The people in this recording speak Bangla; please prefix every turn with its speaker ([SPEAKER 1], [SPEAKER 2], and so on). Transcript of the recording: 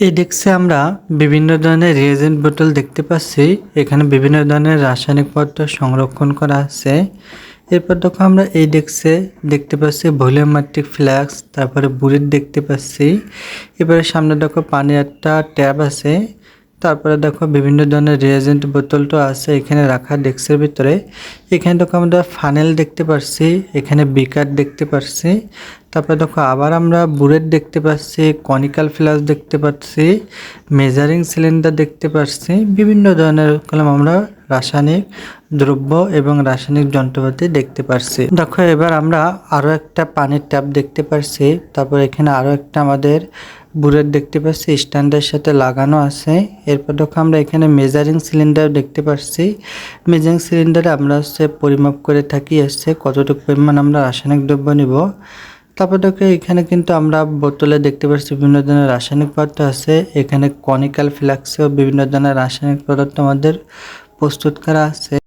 [SPEAKER 1] এই ডেস্কে আমরা বিভিন্ন ধরনের রিয়েজেন্ট বোতল দেখতে পাচ্ছি। এখানে বিভিন্ন ধরনের রাসায়নিক পদার্থ সংরক্ষণ করা আছে। এরপর দেখো আমরা এই ডেস্কে দেখতে পাচ্ছি ভলিউমেট্রিক ফ্লাস্ক, তারপরে বুলেট দেখতে পাচ্ছি। এবারে সামনে দেখো পানির একটা ট্যাব আছে। তারপরে দেখো বিভিন্ন ধরনের রিয়েজেন্ট বোতলটা আছে এখানে রাখা ডেস্কের ভিতরে। এখানে দেখো আমরা ফানেল দেখতে পাচ্ছি, এখানে বিকার দেখতে পাচ্ছি। তারপরে দেখো আবার আমরা বুলেট দেখতে পাচ্ছি, কনিক্যাল ফ্লাস্ক দেখতে পাচ্ছি, মেজারিং সিলিন্ডার দেখতে পাচ্ছি। বিভিন্ন ধরনের কলম আমরা রাসায়নিক দ্রব্য এবং রাসায়নিক যন্ত্রপাতি দেখতে পাচ্ছি। দেখো এবার আমরা আরো একটা পানির ট্যাপ দেখতে পাচ্ছি। তারপর এখানে আরো একটা আমাদের বুলেট দেখতে পাচ্ছি, স্ট্যান্ডের সাথে লাগানো আছে। এরপর দেখো আমরা এখানে মেজারিং সিলিন্ডার দেখতে পাচ্ছি। মেজারিং সিলিন্ডারে আমরা পরিমাপ করে থাকি কতটুকু পরিমাণ আমরা রাসায়নিক দ্রব্য নিব। তারপর দেখো এখানে কিন্তু আমরা বোতলে দেখতে পাচ্ছি বিভিন্ন ধরনের রাসায়নিক পদার্থ আছে। এখানে কনিক্যাল ফ্লাস্কেও বিভিন্ন ধরনের রাসায়নিক পদার্থ আমাদের প্রস্তুত করা আছে।